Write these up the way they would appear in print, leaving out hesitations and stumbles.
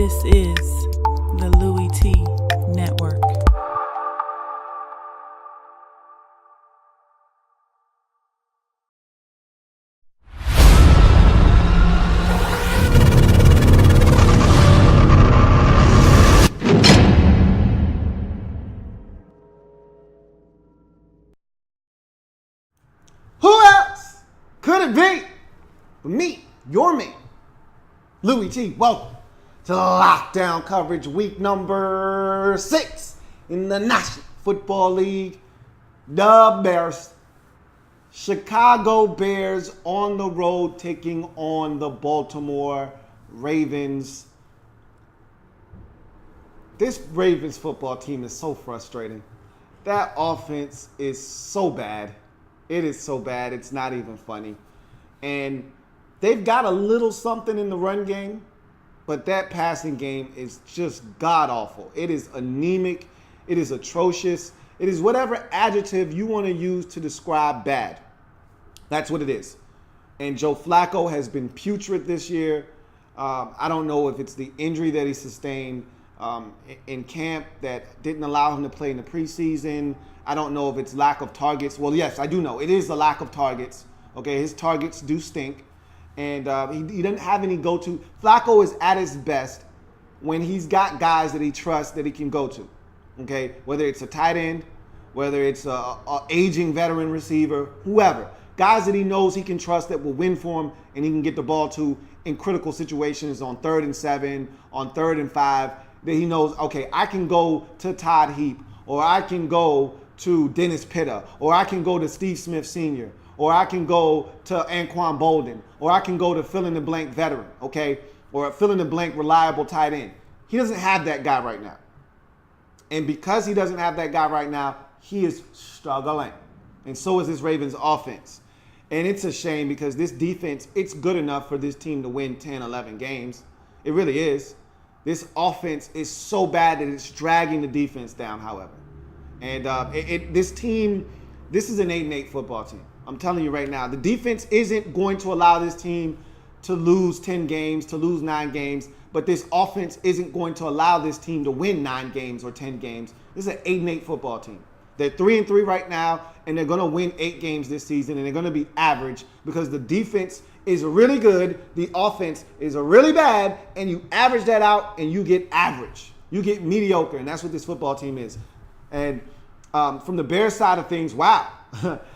This is the Louie T Network. Who else could it be but me, your man, Louie T? Welcome to lockdown coverage week number 6 in the National Football League. The Bears, Chicago Bears on the road taking on the Baltimore Ravens. This Ravens football team is so frustrating. That offense is so bad. It is so bad, it's not even funny. And they've got a little something in the run game, but that passing game is just god-awful. It is anemic. It is atrocious. It is whatever adjective you want to use to describe bad. That's what it is. And Joe Flacco has been putrid this year. I don't know if it's the injury that he sustained in camp that didn't allow him to play in the preseason. I don't know if it's lack of targets. Well, yes, I do know. It is the lack of targets. Okay, his targets do stink. And he doesn't have any go-to. Flacco is at his best when he's got guys that he trusts that he can go to. Okay, whether it's a tight end, whether it's a aging veteran receiver, whoever. Guys that he knows he can trust that will win for him and he can get the ball to in critical situations on 3rd and 7, on 3rd and 5, that he knows, okay, I can go to Todd Heap, or I can go to Dennis Pitta, or I can go to Steve Smith Sr., or I can go to Anquan Bolden, or I can go to fill-in-the-blank veteran, okay, or a fill-in-the-blank reliable tight end. He doesn't have that guy right now. And because he doesn't have that guy right now, he is struggling. And so is this Ravens offense. And it's a shame because this defense, it's good enough for this team to win 10, 11 games. It really is. This offense is so bad that it's dragging the defense down, however. And this team, this is an 8-8 football team. I'm telling you right now, the defense isn't going to allow this team to lose 10 games, to lose 9 games, but this offense isn't going to allow this team to win 9 games or 10 games. This is an 8-8 football team. They're 3-3 right now, and they're going to win 8 games this season, and they're going to be average because the defense is really good, the offense is really bad, and you average that out, and you get average. You get mediocre, and that's what this football team is. And from the Bears side of things, wow.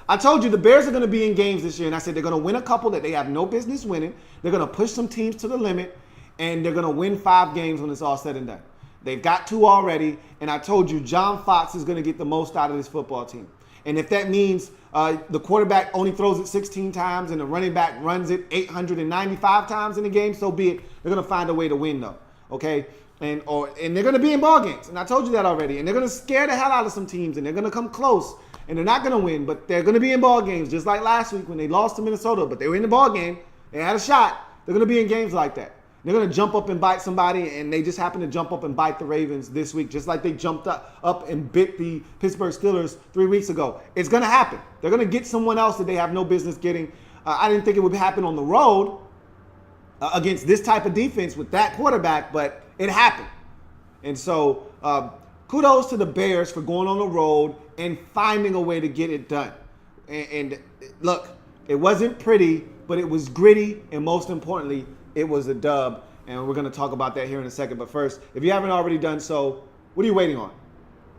I told you the Bears are going to be in games this year, and I said they're going to win a couple that they have no business winning. They're going to push some teams to the limit, and they're going to win 5 games when it's all said and done. They've got 2 already, and I told you John Fox is going to get the most out of this football team. And if that means the quarterback only throws it 16 times and the running back runs it 895 times in the game, so be it. They're going to find a way to win, though, okay? And they're going to be in ball games, and I told you that already. And they're going to scare the hell out of some teams, and they're going to come close. And they're not going to win, but they're going to be in ball games, just like last week when they lost to Minnesota. But they were in the ball game. They had a shot. They're going to be in games like that. They're going to jump up and bite somebody, and they just happen to jump up and bite the Ravens this week, just like they jumped up and bit the Pittsburgh Steelers 3 weeks ago. It's going to happen. They're going to get someone else that they have no business getting. I didn't think it would happen on the road against this type of defense with that quarterback, but it happened. And so kudos to the Bears for going on the road and finding a way to get it done. And look, it wasn't pretty, but it was gritty, and most importantly, it was a dub. And we're going to talk about that here in a second. But first, if you haven't already done so, what are you waiting on?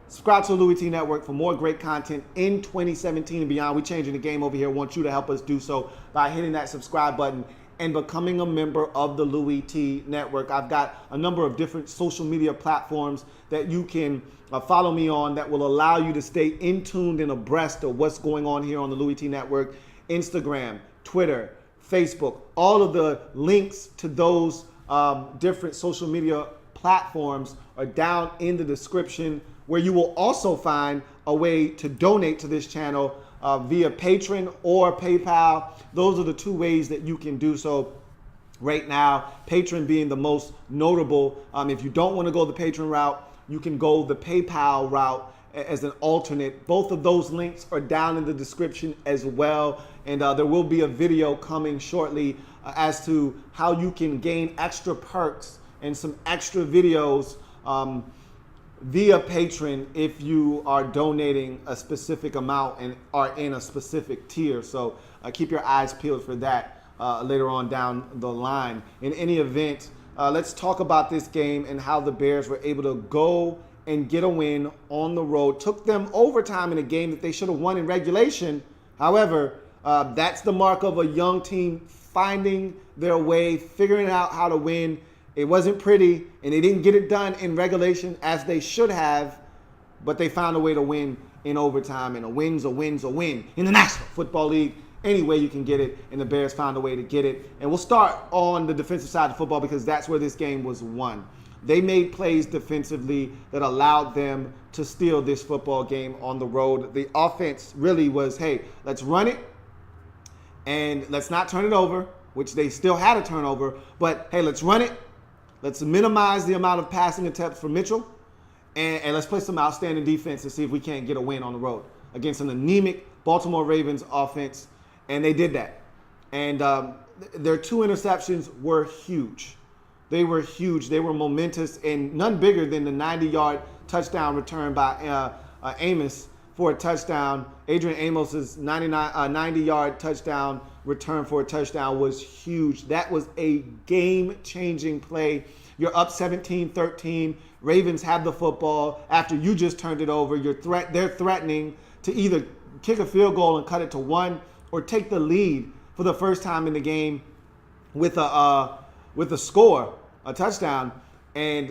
Subscribe to the Louie T Network for more great content in 2017 and beyond. We're changing the game over here. I want you to help us do so by hitting that subscribe button and becoming a member of the Louie T Network. I've got a number of different social media platforms that you can follow me on that will allow you to stay in tuned and abreast of what's going on here on the Louie T Network. Instagram, Twitter, Facebook, all of the links to those different social media platforms are down in the description, where you will also find a way to donate to this channel via Patreon or PayPal. Those are the 2 ways that you can do so right now. Patreon being the most notable. If you don't want to go the Patreon route, you can go the PayPal route as an alternate. Both of those links are down in the description as well. And there will be a video coming shortly as to how you can gain extra perks and some extra videos via Patreon if you are donating a specific amount and are in a specific tier. So keep your eyes peeled for that later on down the line. In any event, let's talk about this game and how the Bears were able to go and get a win on the road. Took them overtime in a game that they should have won in regulation. However, that's the mark of a young team finding their way, figuring out how to win. It wasn't pretty, and they didn't get it done in regulation as they should have, but they found a way to win in overtime, and a win's a win's a win in the National Football League. Any way you can get it, and the Bears found a way to get it. And we'll start on the defensive side of football because that's where this game was won. They made plays defensively that allowed them to steal this football game on the road. The offense really was, hey, let's run it, and let's not turn it over, which they still had a turnover, but hey, let's run it. Let's minimize the amount of passing attempts for Mitchell, and let's play some outstanding defense to see if we can't get a win on the road against an anemic Baltimore Ravens offense, and they did that. And their 2 interceptions were huge. They were huge. They were momentous, and none bigger than the 90-yard touchdown return by Amos for a touchdown. Adrian Amos's 90-yard touchdown return for a touchdown was huge. That was a game-changing play. You're up 17-13. Ravens have the football after you just turned it over. They're threatening to either kick a field goal and cut it to 1 or take the lead for the first time in the game with a score, a touchdown, and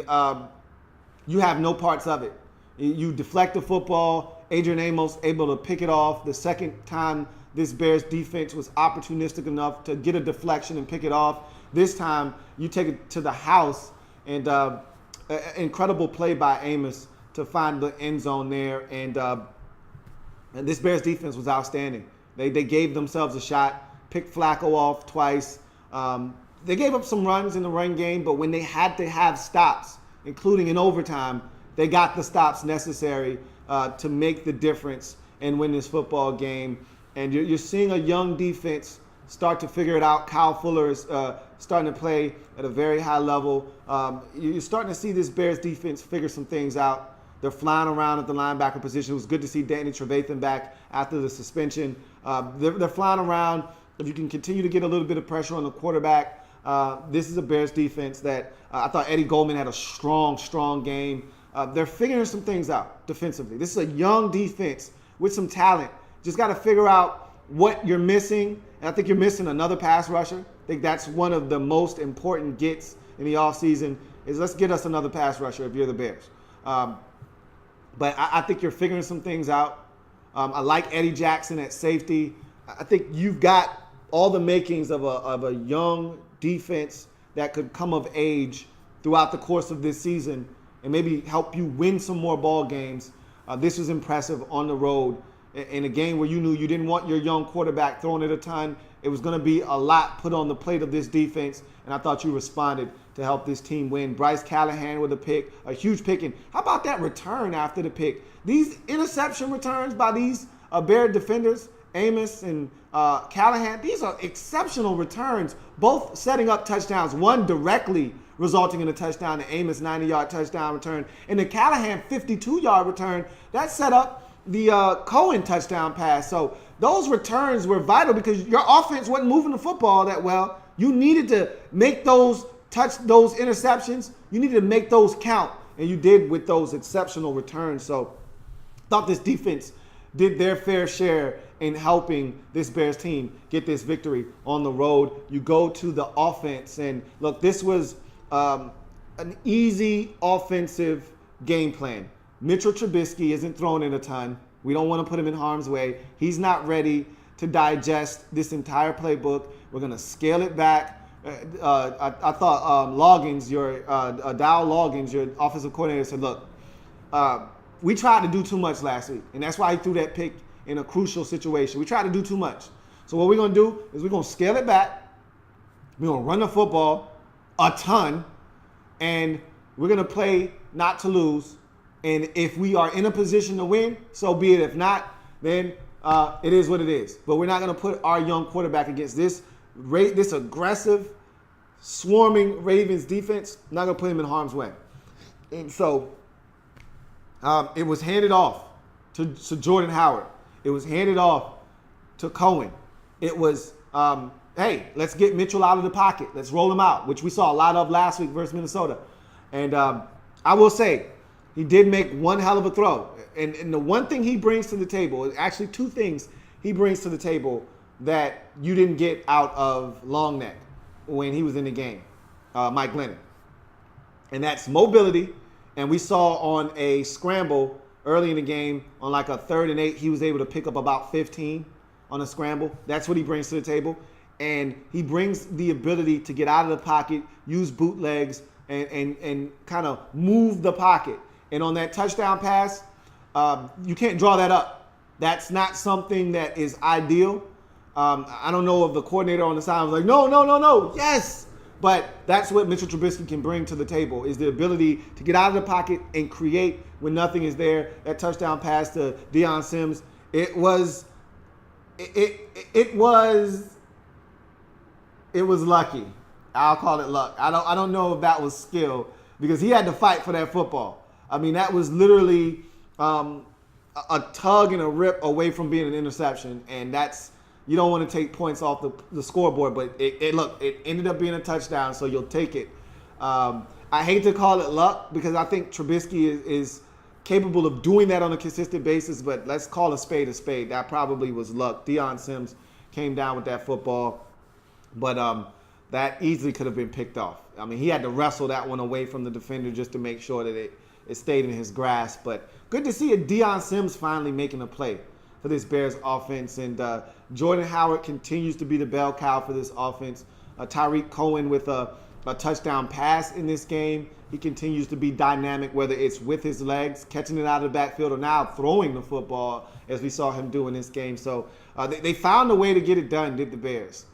you have no parts of it. You deflect the football. Adrian Amos able to pick it off. The second time this Bears defense was opportunistic enough to get a deflection and pick it off. This time you take it to the house, and incredible play by Amos to find the end zone there. And this Bears defense was outstanding. They gave themselves a shot, picked Flacco off twice. They gave up some runs in the run game, but when they had to have stops, including in overtime, they got the stops necessary to make the difference and win this football game. And you're seeing a young defense start to figure it out. Kyle Fuller is starting to play at a very high level. You're starting to see this Bears defense figure some things out. They're flying around at the linebacker position. It was good to see Danny Trevathan back after the suspension. They're flying around. If you can continue to get a little bit of pressure on the quarterback, this is a Bears defense that I thought Eddie Goldman had a strong game. They're figuring some things out defensively. This is a young defense with some talent. Just got to figure out what you're missing. And I think you're missing another pass rusher. I think that's one of the most important gets in the offseason is let's get us another pass rusher if you're the Bears. But I think you're figuring some things out. I like Eddie Jackson at safety. I think you've got all the makings of a young defense that could come of age throughout the course of this season and maybe help you win some more ball games. This was impressive on the road in a game where you knew you didn't want your young quarterback throwing it a ton. It was going to be a lot put on the plate of this defense, and I thought you responded to help this team win. Bryce Callahan with a pick, a huge pick. And how about that return after the pick? These interception returns by these Bear defenders, Amos and Callahan, these are exceptional returns, both setting up touchdowns, one directly resulting in a touchdown, the Amos 90-yard touchdown return, and the Callahan 52-yard return, that set up the Cohen touchdown pass. So those returns were vital because your offense wasn't moving the football that well. You needed to make those interceptions. You needed to make those count, and you did with those exceptional returns. So I thought this defense did their fair share in helping this Bears team get this victory on the road. You go to the offense, and look, this was an easy offensive game plan. Mitchell Trubisky isn't throwing in a ton. We don't want to put him in harm's way. He's not ready to digest this entire playbook. We're going to scale it back. I thought Loggins, Dow Loggins, your offensive coordinator, said, look, we tried to do too much last week, and that's why he threw that pick in a crucial situation. We tried to do too much. So what we're going to do is we're going to scale it back. We're going to run the football a ton, and we're going to play not to lose. And if we are in a position to win, so be it. If not, then it is what it is. But we're not going to put our young quarterback against this aggressive, swarming Ravens defense, not going to put him in harm's way. And so it was handed off to Jordan Howard. It was handed off to Cohen. It was, hey, let's get Mitchell out of the pocket. Let's roll him out, which we saw a lot of last week versus Minnesota. And I will say, he did make one hell of a throw. And the one thing he brings to the table, actually two things he brings to the table that you didn't get out of Long Neck when he was in the game, Mike Glennon. And that's mobility. And we saw on a scramble early in the game, on like a 3rd and 8, he was able to pick up about 15 on a scramble. That's what he brings to the table. And he brings the ability to get out of the pocket, use bootlegs, and kind of move the pocket. And on that touchdown pass, you can't draw that up. That's not something that is ideal. I don't know if the coordinator on the side was like, no, yes. But that's what Mitchell Trubisky can bring to the table, is the ability to get out of the pocket and create when nothing is there. That touchdown pass to Deion Sims, it was lucky. I'll call it luck. I don't know if that was skill, because he had to fight for that football. I mean, that was literally a tug and a rip away from being an interception, and that's, you don't want to take points off the scoreboard, but it ended up being a touchdown, so you'll take it. I hate to call it luck, because I think Trubisky is capable of doing that on a consistent basis, but let's call a spade a spade. That probably was luck. Deion Sims came down with that football, but that easily could have been picked off. I mean, he had to wrestle that one away from the defender just to make sure that it stayed in his grasp. But good to see Deion Sims finally making a play for this Bears offense. And Jordan Howard continues to be the bell cow for this offense. Tyreek Cohen with a touchdown pass in this game. He continues to be dynamic, whether it's with his legs, catching it out of the backfield, or now throwing the football, as we saw him do in this game. So they found a way to get it done, did the Bears.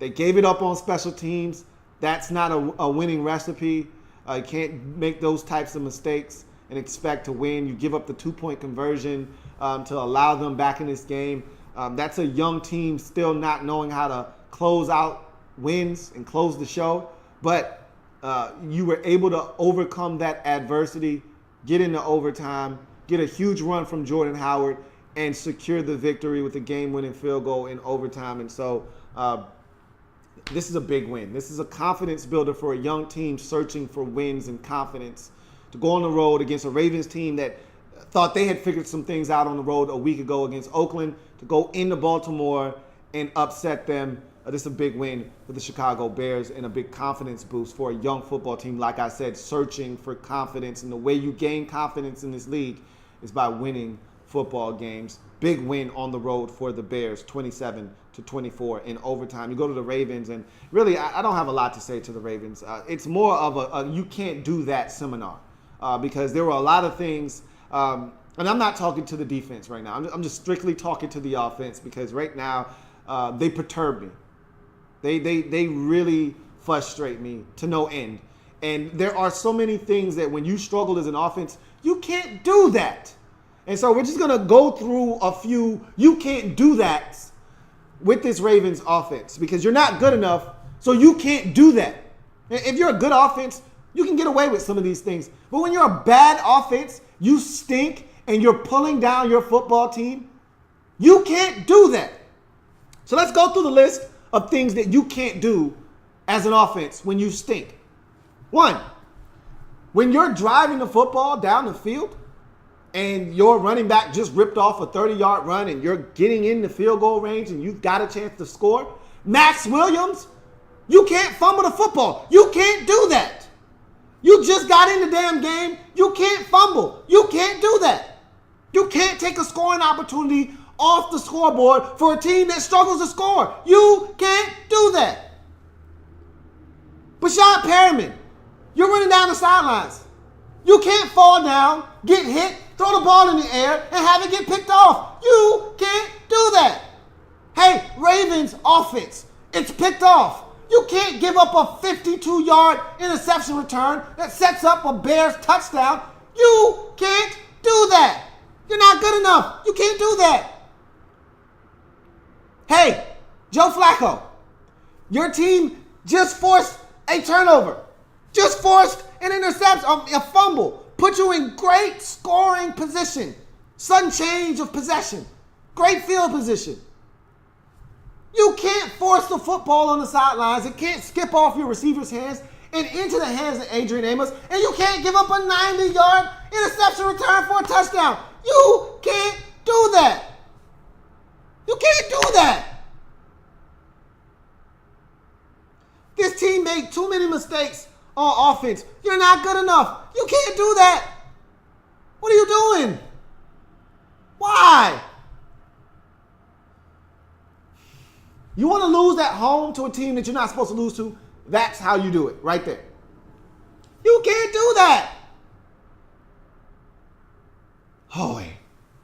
They gave it up on special teams. That's not a winning recipe. You can't make those types of mistakes and expect to win. You give up the 2-point conversion to allow them back in this game. That's a young team still not knowing how to close out wins and close the show. But you were able to overcome that adversity, get into overtime, get a huge run from Jordan Howard, and secure the victory with a game-winning field goal in overtime. And so this is a big win. This is a confidence builder for a young team searching for wins and confidence to go on the road against a Ravens team that thought they had figured some things out on the road a week ago against Oakland, to go into Baltimore and upset them. This is a big win for the Chicago Bears and a big confidence boost for a young football team, like I said, searching for confidence. And the way you gain confidence in this league is by winning football games. Big win on the road for the Bears, 27-24 in overtime. You go to the Ravens, and really, I don't have a lot to say to the Ravens. It's more of a you can't do that seminar, because there were a lot of things, and I'm not talking to the defense right now. I'm just strictly talking to the offense, because right now they perturb me. They really frustrate me to no end. And there are so many things that when you struggle as an offense, you can't do that. And so we're just going to go through a few you can't do that with this Ravens offense, because you're not good enough, so you can't do that. If you're a good offense, you can get away with some of these things. But when you're a bad offense, you stink, and you're pulling down your football team, you can't do that. So let's go through the list of things that you can't do as an offense when you stink. 1, when you're driving the football down the field and your running back just ripped off a 30-yard run and you're getting in the field goal range and you've got a chance to score, Max Williams, you can't fumble the football. You can't do that. You just got in the damn game. You can't fumble. You can't do that. You can't take a scoring opportunity off the scoreboard for a team that struggles to score. You can't do that. Bashad Perriman, you're running down the sidelines. You can't fall down, get hit, throw the ball in the air, and have it get picked off. You can't do that. Hey, Ravens offense, it's picked off. You can't give up a 52-yard interception return that sets up a Bears touchdown. You can't do that. You're not good enough. You can't do that. Hey, Joe Flacco, your team Just forced a turnover. Just forced an interception, a fumble. Put you in great scoring position. Sudden change of possession. Great field position. You can't force the football on the sidelines. It can't skip off your receiver's hands and into the hands of Adrian Amos. And you can't give up a 90-yard interception return for a touchdown. You can't do that. You can't do that. This team made too many mistakes on offense. You're not good enough. You can't do that. What are you doing? Why? You want to lose at home to a team that you're not supposed to lose to? That's how you do it, right there. You can't do that. Oh,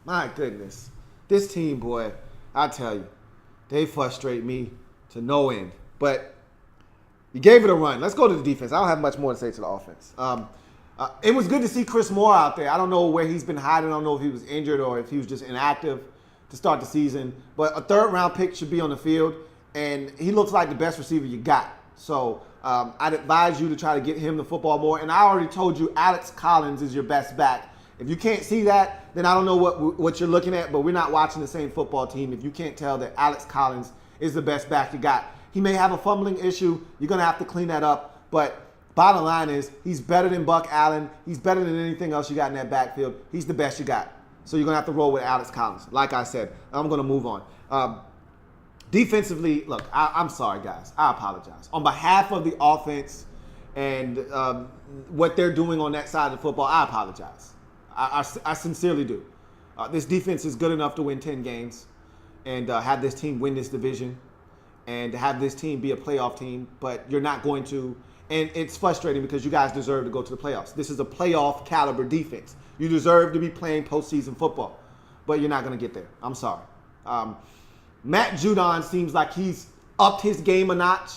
my goodness. This team, boy, I tell you, they frustrate me to no end. But you gave it a run. Let's go to the defense. I don't have much more to say to the offense. It was good to see Chris Moore out there. I don't know where he's been hiding. I don't know if he was injured or if he was just inactive to start the season. But a third-round pick should be on the field, and he looks like the best receiver you got. So I'd advise you to try to get him the football more. And I already told you Alex Collins is your best back. If you can't see that, then I don't know what you're looking at, but we're not watching the same football team if you can't tell that Alex Collins is the best back you got. He may have a fumbling issue. You're going to have to clean that up. But bottom line is he's better than Buck Allen. He's better than anything else you got in that backfield. He's the best you got. So you're going to have to roll with Alex Collins. Like I said, I'm going to move on. Defensively, look, I'm sorry, guys. I apologize. On behalf of the offense and what they're doing on that side of the football, I apologize. I sincerely do. This defense is good enough to win 10 games and have this team win this division and have this team be a playoff team, but you're not going to. And it's frustrating because you guys deserve to go to the playoffs. This is a playoff caliber defense. You deserve to be playing postseason football, but you're not going to get there. I'm sorry. Matt Judon seems like he's upped his game a notch,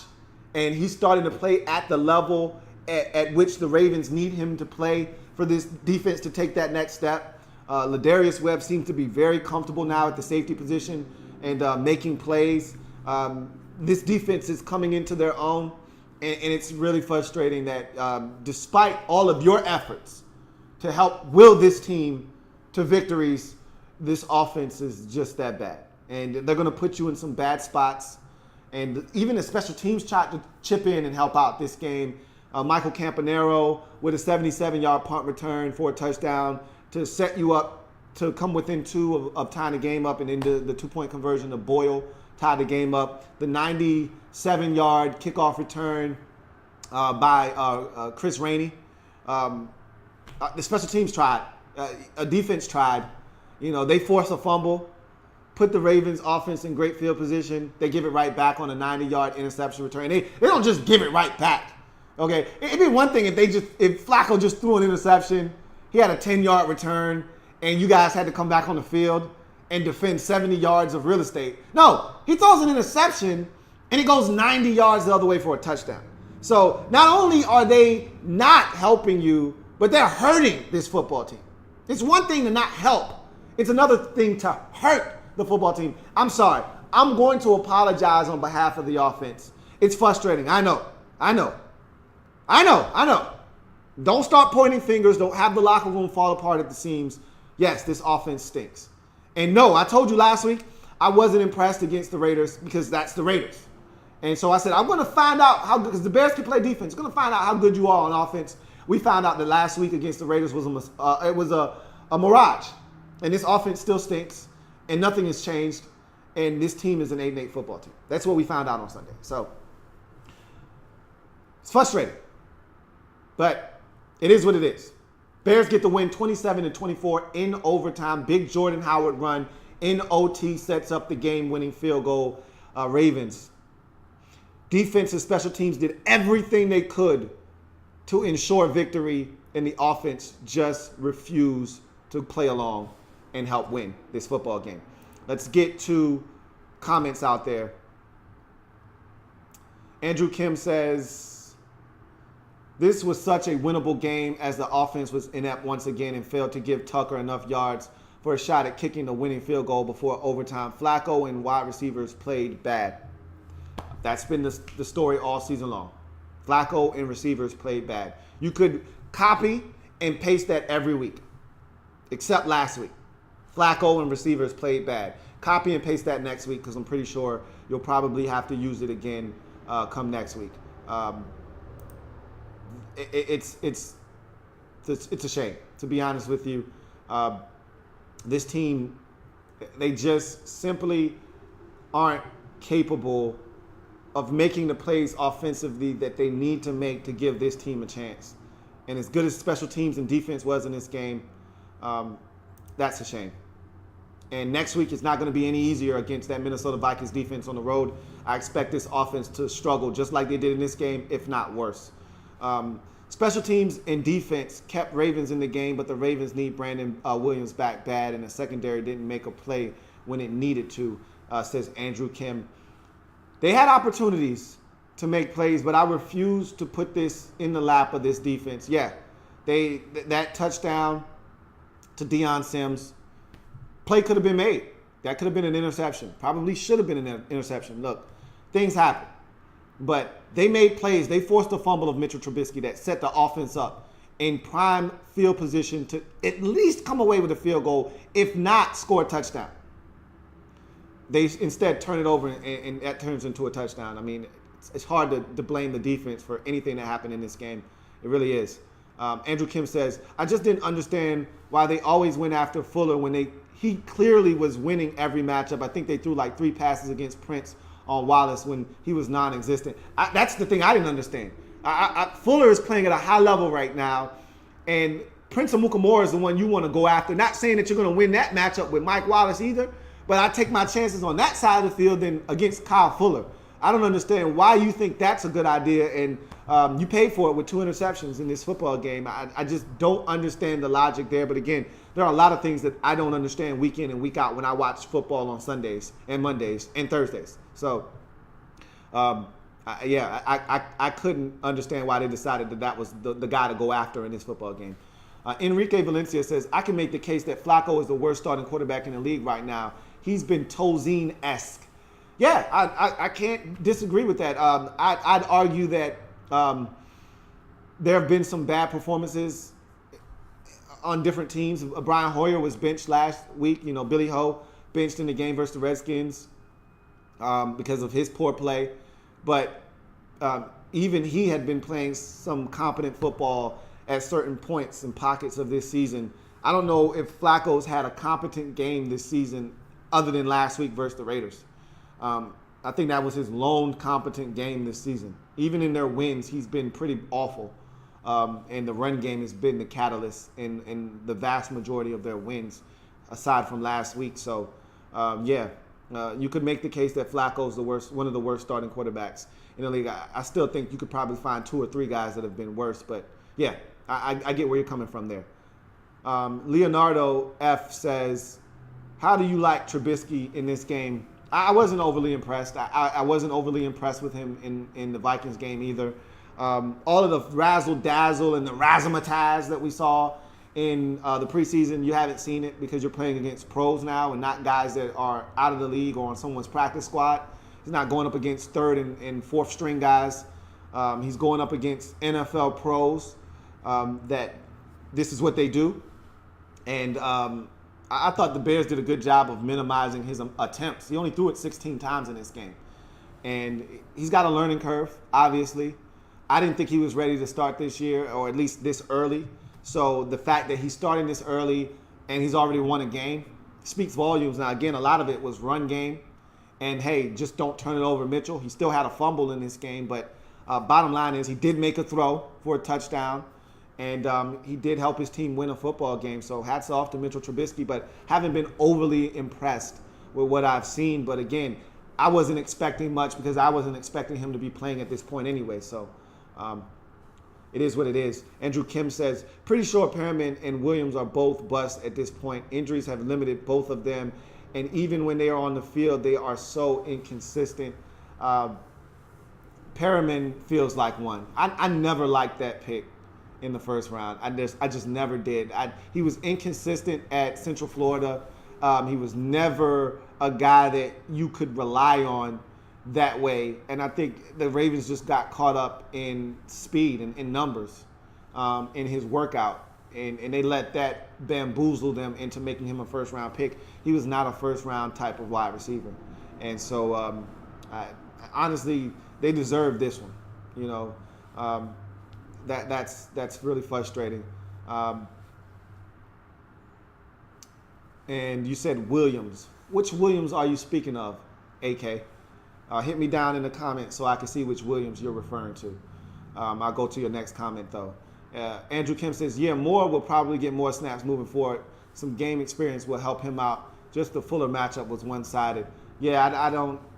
and he's starting to play at the level at which the Ravens need him to play for this defense to take that next step. Ladarius Webb seems to be very comfortable now at the safety position and making plays. This defense is coming into their own, and it's really frustrating that despite all of your efforts to help will this team to victories, this offense is just that bad. And they're going to put you in some bad spots. And even the special teams tried to chip in and help out this game. Michael Campanero with a 77-yard punt return for a touchdown to set you up to come within two of tying the game up, and into the two-point conversion of Boyle tied the game up. The 97-yard kickoff return by Chris Rainey. The special teams tried. A defense tried. You know, they forced a fumble, put the Ravens offense in great field position. They give it right back on a 90-yard interception return. They don't just give it right back. Okay, it'd be one thing if Flacco just threw an interception, he had a 10-yard return, and you guys had to come back on the field and defend 70 yards of real estate. No, he throws an interception, and it goes 90 yards the other way for a touchdown. So not only are they not helping you, but they're hurting this football team. It's one thing to not help. It's another thing to hurt the football team. I'm sorry. I'm going to apologize on behalf of the offense. It's frustrating. I know. Don't start pointing fingers. Don't have the locker room fall apart at the seams. Yes, this offense stinks. And no, I told you last week I wasn't impressed against the Raiders because that's the Raiders. And so I said, I'm going to find out how good, because the Bears can play defense. I'm going to find out how good you are on offense. We found out that last week against the Raiders was a mirage. And this offense still stinks, and nothing has changed. And this team is an 8-8 football team. That's what we found out on Sunday. So it's frustrating. But it is what it is. Bears get the win 27-24 in overtime. Big Jordan Howard run in OT sets up the game-winning field goal. Ravens. Defense and special teams did everything they could to ensure victory, and the offense just refused to play along and help win this football game. Let's get to comments out there. Andrew Kim says, this was such a winnable game as the offense was inept once again and failed to give Tucker enough yards for a shot at kicking the winning field goal before overtime. Flacco and wide receivers played bad. That's been the story all season long. Flacco and receivers played bad. You could copy and paste that every week, except last week. Flacco and receivers played bad. Copy and paste that next week because I'm pretty sure you'll probably have to use it again come next week. It's a shame, to be honest with you. This team, they just simply aren't capable of making the plays offensively that they need to make to give this team a chance. And as good as special teams and defense was in this game, that's a shame. And next week it's not going to be any easier against that Minnesota Vikings defense on the road. I expect this offense to struggle just like they did in this game, if not worse. Special teams and defense kept Ravens in the game, but the Ravens need Brandon Williams back bad, and the secondary didn't make a play when it needed to, says Andrew Kim. They had opportunities to make plays, but I refuse to put this in the lap of this defense. Yeah, that touchdown to Deion Sims, play could have been made. That could have been an interception. Probably should have been an interception. Look, things happen. But they made plays. They forced a fumble of Mitchell Trubisky that set the offense up in prime field position to at least come away with a field goal, if not score a touchdown. They instead turn it over, and that turns into a touchdown. I mean, it's hard to blame the defense for anything that happened in this game. It really is. Andrew Kim says, I just didn't understand why they always went after Fuller when he clearly was winning every matchup. I think they threw like 3 passes against Prince on Wallace when he was non-existent. That's the thing I didn't understand. Fuller is playing at a high level right now, and Prince Amukamara is the one you want to go after. Not saying that you're going to win that matchup with Mike Wallace either, but I take my chances on that side of the field than against Kyle Fuller. I don't understand why you think that's a good idea, and you paid for it with 2 interceptions in this football game. I just don't understand the logic there. But again, there are a lot of things that I don't understand week in and week out when I watch football on Sundays and Mondays and Thursdays. So, I couldn't understand why they decided that was the guy to go after in this football game. Enrique Valencia says, I can make the case that Flacco is the worst starting quarterback in the league right now. He's been Tozine-esque. Yeah, I can't disagree with that. I'd argue that there have been some bad performances on different teams. Brian Hoyer was benched last week. You know, Billy Ho benched in the game versus the Redskins because of his poor play. But even he had been playing some competent football at certain points and pockets of this season. I don't know if Flacco's had a competent game this season other than last week versus the Raiders. I think that was his lone competent game this season. Even in their wins, he's been pretty awful. And the run game has been the catalyst in the vast majority of their wins, aside from last week. So, you could make the case that Flacco's one of the worst starting quarterbacks in the league. I still think you could probably find 2 or 3 guys that have been worse. But, yeah, I get where you're coming from there. Leonardo F. says, how do you like Trubisky in this game? I wasn't overly impressed. I wasn't overly impressed with him in the Vikings game either. All of the razzle-dazzle and the razzmatazz that we saw in the preseason, you haven't seen it because you're playing against pros now and not guys that are out of the league or on someone's practice squad. He's not going up against 3rd and 4th string guys. He's going up against NFL pros that this is what they do. And I thought the Bears did a good job of minimizing his attempts. He only threw it 16 times in this game. And he's got a learning curve, obviously. I didn't think he was ready to start this year, or at least this early. So the fact that he's starting this early and he's already won a game speaks volumes. Now, again, a lot of it was run game. And, hey, just don't turn it over Mitchell. He still had a fumble in this game. But bottom line is he did make a throw for a touchdown. And he did help his team win a football game. So hats off to Mitchell Trubisky, but haven't been overly impressed with what I've seen. But again, I wasn't expecting much because I wasn't expecting him to be playing at this point anyway. So it is what it is. Andrew Kim says, pretty sure Perriman and Williams are both bust at this point. Injuries have limited both of them. And even when they are on the field, they are so inconsistent. Perriman feels like one. I never liked that pick in the first round. I just never did. He was inconsistent at Central Florida. He was never a guy that you could rely on that way. And I think the Ravens just got caught up in speed and in numbers in his workout. And they let that bamboozle them into making him a first-round pick. He was not a first-round type of wide receiver. And so, honestly, they deserve this one. You know, that's really frustrating. And you said Williams. Which Williams are you speaking of, AK? Hit me down in the comments so I can see which Williams you're referring to. I'll go to your next comment, though. Andrew Kim says, yeah, Moore will probably get more snaps moving forward. Some game experience will help him out. Just the Fuller matchup was one-sided. Yeah,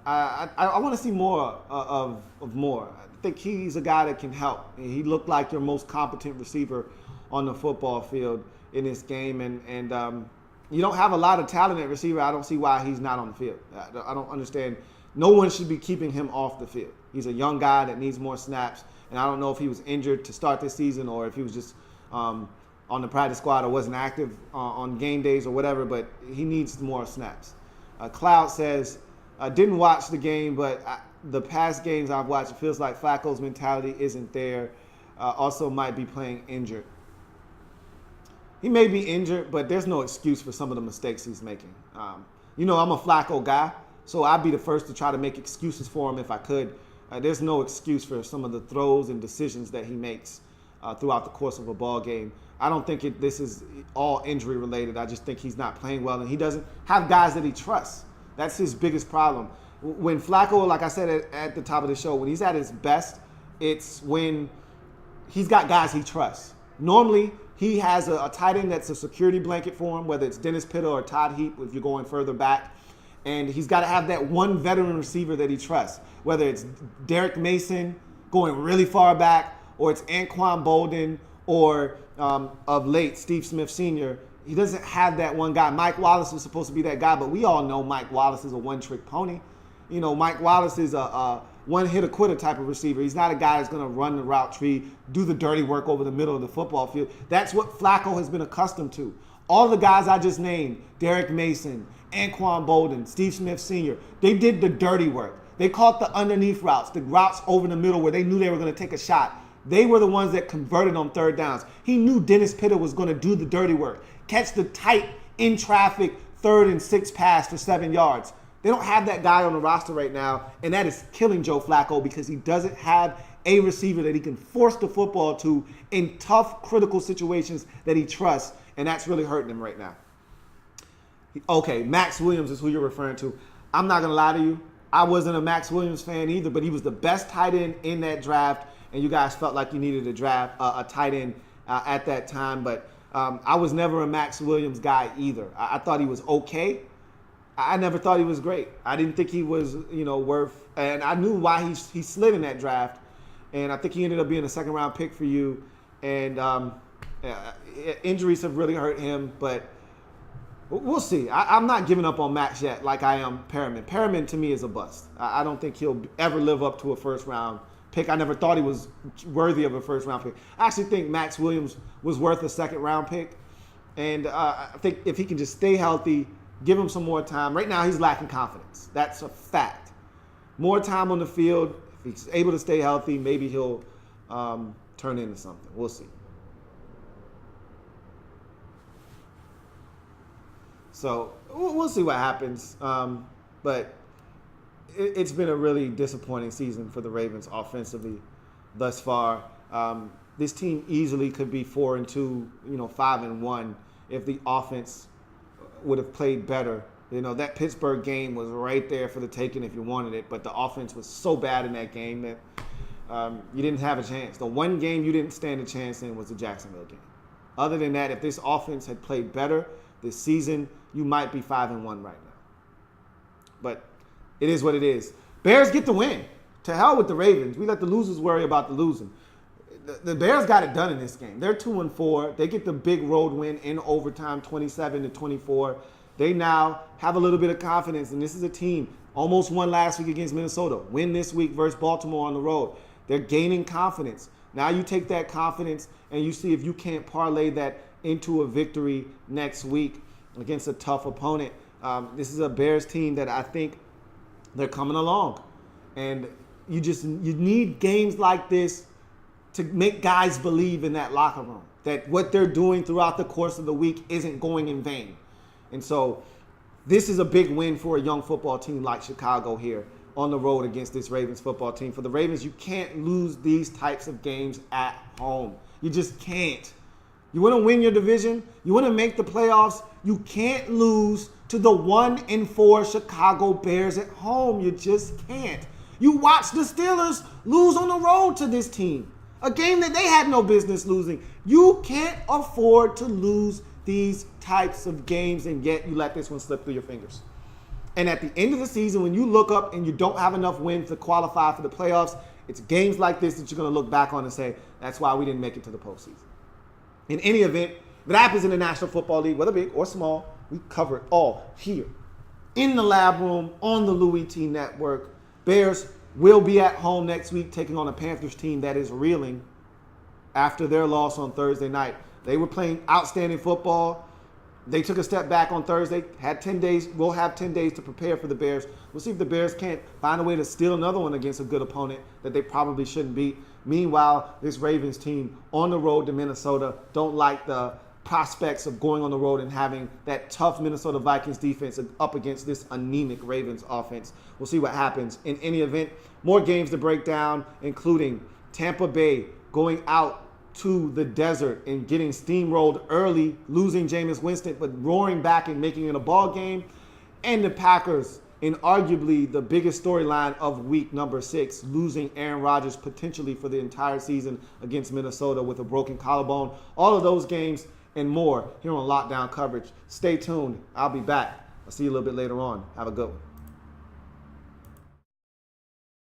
I want to see more of Moore. I think he's a guy that can help. He looked like your most competent receiver on the football field in this game. And you don't have a lot of talent at receiver. I don't see why he's not on the field. I don't understand. No one should be keeping him off the field. He's a young guy that needs more snaps. And I don't know if he was injured to start this season or if he was just on the practice squad or wasn't active on game days or whatever, but he needs more snaps. Cloud says, I didn't watch the game, but the past games I've watched, it feels like Flacco's mentality isn't there. Also might be playing injured. He may be injured, but there's no excuse for some of the mistakes he's making. I'm a Flacco guy, so I'd be the first to try to make excuses for him if I could. There's no excuse for some of the throws and decisions that he makes throughout the course of a ball game. I don't think this is all injury related. I just think he's not playing well, and he doesn't have guys that he trusts. That's his biggest problem. When Flacco, like I said at the top of the show, when he's at his best, it's when he's got guys he trusts. Normally, he has a tight end that's a security blanket for him, whether it's Dennis Pitta or Todd Heap if you're going further back. And he's got to have that one veteran receiver that he trusts, whether it's Derek Mason going really far back, or it's Anquan Bolden, or of late, Steve Smith Sr. He doesn't have that one guy. Mike Wallace was supposed to be that guy, but we all know Mike Wallace is a one-trick pony. Mike Wallace is a one-hitter-quitter type of receiver. He's not a guy that's going to run the route tree, do the dirty work over the middle of the football field. That's what Flacco has been accustomed to. All the guys I just named, Derek Mason, Anquan Bolden, Steve Smith Sr., they did the dirty work. They caught the underneath routes, the routes over the middle where they knew they were going to take a shot. They were the ones that converted on third downs. He knew Dennis Pitta was going to do the dirty work, catch the tight, in traffic, 3rd and 6 pass for 7 yards. They don't have that guy on the roster right now, and that is killing Joe Flacco because he doesn't have a receiver that he can force the football to in tough, critical situations that he trusts, and that's really hurting him right now. Okay, Max Williams is who you're referring to. I'm not going to lie to you. I wasn't a Max Williams fan either, but he was the best tight end in that draft, and you guys felt like you needed a tight end at that time. But I was never a Max Williams guy either. I thought he was okay. I never thought he was great. I didn't think he was, worth, and I knew why he slid in that draft, and I think he ended up being a second-round pick for you. And injuries have really hurt him, but we'll see. I'm not giving up on Max yet like I am Perriman. Perriman, to me, is a bust. I don't think he'll ever live up to a first-round pick. I never thought he was worthy of a first-round pick. I actually think Max Williams was worth a second-round pick. And I think if he can just stay healthy, give him some more time. Right now, he's lacking confidence. That's a fact. More time on the field. If he's able to stay healthy, maybe he'll turn into something. We'll see. So we'll see what happens. But it's been a really disappointing season for the Ravens offensively thus far. This team easily could be 4-2, 5-1 if the offense would have played better. That Pittsburgh game was right there for the taking if you wanted it, but the offense was so bad in that game that you didn't have a chance. The one game you didn't stand a chance in was the Jacksonville game. Other than that, if this offense had played better this season, you might be 5-1 right now. But it is what it is. Bears get the win. To hell with the Ravens. We let the losers worry about the losing. The Bears got it done in this game. They're 2-4. They get the big road win in overtime, 27-24. They now have a little bit of confidence, and this is a team almost won last week against Minnesota. Win this week versus Baltimore on the road. They're gaining confidence. Now you take that confidence and you see if you can't parlay that into a victory next week against a tough opponent. This is a Bears team that I think they're coming along. And you need games like this to make guys believe in that locker room, that what they're doing throughout the course of the week isn't going in vain. And so this is a big win for a young football team like Chicago here on the road against this Ravens football team. For the Ravens, you can't lose these types of games at home. You just can't. You want to win your division, you want to make the playoffs, you can't lose to the 1-4 Chicago Bears at home. You just can't. You watch the Steelers lose on the road to this team, a game that they had no business losing. You can't afford to lose these types of games, and yet you let this one slip through your fingers. And at the end of the season, when you look up and you don't have enough wins to qualify for the playoffs, it's games like this that you're going to look back on and say, that's why we didn't make it to the postseason. In any event, if it happens in the National Football League, whether big or small, we cover it all here in the Lab Room on the Louie T Network. Bears will be at home next week taking on a Panthers team that is reeling after their loss on Thursday night. They were playing outstanding football. They took a step back on Thursday, had 10 days. We'll have 10 days to prepare for the Bears. We'll see if the Bears can't find a way to steal another one against a good opponent that they probably shouldn't beat. Meanwhile, this Ravens team on the road to Minnesota don't like the prospects of going on the road and having that tough Minnesota Vikings defense up against this anemic Ravens offense. We'll see what happens. In any event, more games to break down, including Tampa Bay going out to the desert and getting steamrolled early, losing Jameis Winston, but roaring back and making it a ball game. And the Packers, in arguably the biggest storyline of week number 6, losing Aaron Rodgers potentially for the entire season against Minnesota with a broken collarbone. All of those games and more here on Lockdown Coverage. Stay tuned. I'll be back. I'll see you a little bit later on. Have a good one.